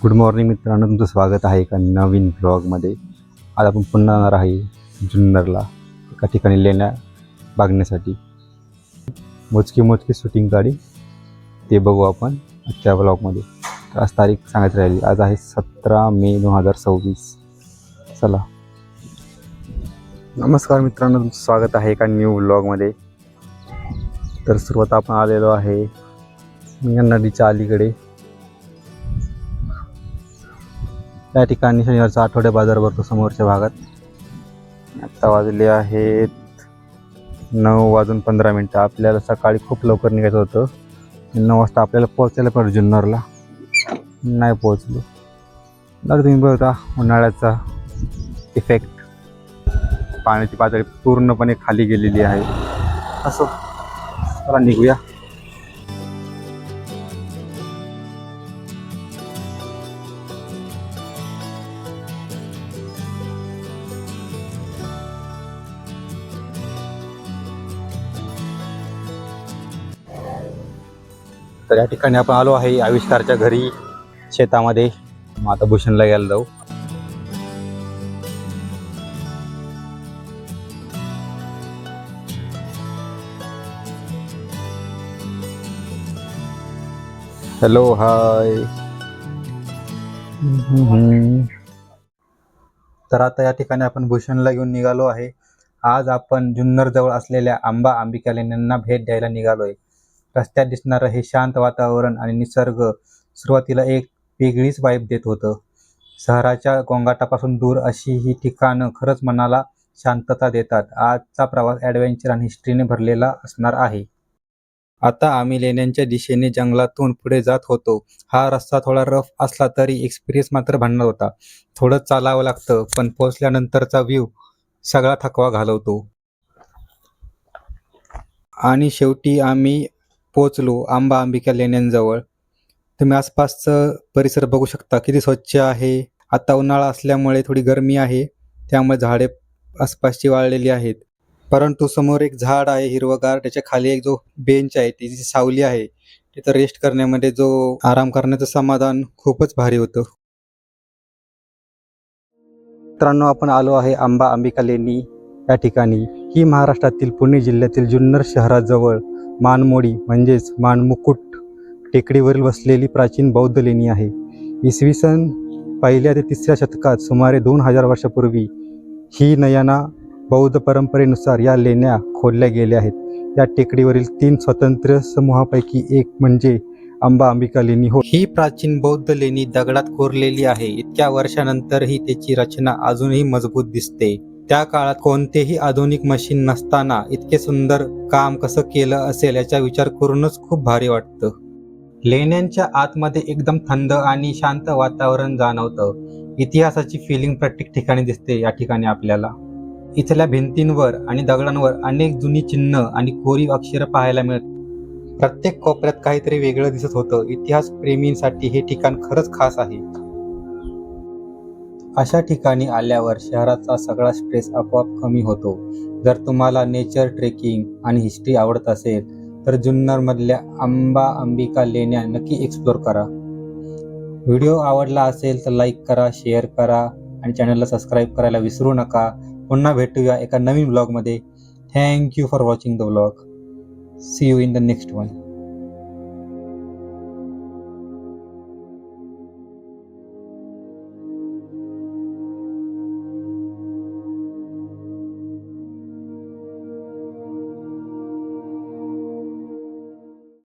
Good morning मित्रांनो, तुमचं स्वागत आहे एका नवीन ब्लॉगमध्ये. आज आपण पुन्हा जाणार आहे जुन्नरला, एका ठिकाणी लेण्या बघण्यासाठी. मोजकी शूटिंग काढी ते बघू आपण आजच्या ब्लॉगमध्ये. तर आज तारीख सांगायची राहिली, आज आहे 17 मे 2026. चला. नमस्कार मित्रांनो, तुमचं स्वागत आहे एका न्यू ब्लॉगमध्ये. तर सुरुवात आपण आलेलो आहे या नदीच्या अलीकडे. या ठिकाणी शनिवारचा आठवडे बाजार भरतो समोरच्या भागात. आता वाजले आहेत 9:15. आपल्याला सकाळी खूप लवकर निघायचं होतं. 9 वाजता आपल्याला पोहोचायला पाहिजे जुन्नरला. नाही पोहोचलो. तर तुम्ही बघता उन्हाळ्याचा इफेक्ट. पाण्याची पातळी पूर्णपणे खाली गेलेली आहे. असो, चला निघूया. तर या ठिकाणी आपण आलो आहे आविष्कारच्या घरी, शेतामध्ये. मग आता भूषणला घ्यायला जाऊ. हॅलो, हाय. तर आता या ठिकाणी आपण भूषणला घेऊन निघालो आहे. आज आपण जुन्नर जवळ असलेल्या आंबा अंबिका लेण्यांना भेट द्यायला निघालो आहे. रस्त्यात दिसणारं हे शांत वातावरण आणि निसर्ग सुरुवातीला एक वेगळीच वाईब देत होतं. शहराच्या गोंगाटापासून दूर अशी ही ठिकाणं खरंच मनाला शांतता देतात. आजचा प्रवास ॲडव्हेंचर आणि हिस्ट्रीने भरलेला असणार आहे. आता आम्ही लेण्यांच्या दिशेने जंगलातून पुढे जात होतो. हा रस्ता थोडा रफ असला तरी एक्सपिरियन्स मात्र भन्नाट होता. थोडं चालावं लागतं, पण पोहोचल्यानंतरचा व्ह्यू सगळा थकवा घालवतो. आणि शेवटी आम्ही पोचलो आंबा अंबिका लेण्यांजवळ. तुम्ही आसपासचं परिसर बघू शकता, किती स्वच्छ आहे. आता उन्हाळा असल्यामुळे थोडी गरमी आहे, त्यामुळे झाडे आसपासची वाळलेली आहेत. परंतु समोर एक झाड आहे हिरवगार, त्याच्या खाली एक जो बेंच आहे, त्याची सावली आहे. तिथं रेस्ट करण्यामध्ये जो आराम करण्याचं समाधान खूपच भारी होतं. मित्रांनो, आपण आलो आहे आंबा अंबिका लेणी या ठिकाणी. ही महाराष्ट्रातील पुणे जिल्ह्यातील जुन्नर शहराजवळ मानमोडी म्हणजेच मानमुकुट टेकडीवरील वसलेली प्राचीन बौद्ध लेणी आहे. इसवी सन 1ल्या ते 3ऱ्या शतकात सुमारे 2000 वर्षापूर्वी ही नयना बौद्ध परंपरेनुसार या लेण्या खोदल्या गेल्या आहेत. या टेकडीवरील 3 स्वतंत्र समूहापैकी एक म्हणजे आंबा अंबिका लेणी हो. ही प्राचीन बौद्ध लेणी दगडात कोरलेली आहे. इतक्या वर्षानंतरही त्याची रचना अजूनही मजबूत दिसते. त्या काळात कोणतेही आधुनिक मशीन नसताना इतके सुंदर काम कसं केलं असेल याचा विचार करूनच खूप भारी वाटतं. लेण्यांच्या आतमध्ये एकदम थंड आणि शांत वातावरण जाणवतं. इतिहासाची फिलिंग प्रत्येक ठिकाणी दिसते या ठिकाणी आपल्याला. इथल्या भिंतींवर आणि दगडांवर अनेक जुनी चिन्ह आणि कोरीव अक्षरं पाहायला मिळतात. प्रत्येक कोपऱ्यात काहीतरी वेगळं दिसत होतं. इतिहास प्रेमींसाठी हे ठिकाण खरंच खास आहे. अशा ठिकाणी आल्यावर शहराचा सगळा स्ट्रेस आपोआप कमी होतो. जर तुम्हाला नेचर, ट्रेकिंग आणि हिस्ट्री आवडत असेल तर जुन्नरमधल्या आंबा अंबिका लेण्या नक्की एक्सप्लोर करा. व्हिडिओ आवडला असेल तर लाईक करा, शेअर करा आणि चॅनलला सबस्क्राईब करायला विसरू नका. पुन्हा भेटूया एका नवीन ब्लॉगमध्ये. Thank you for watching the blog. See you in the next one.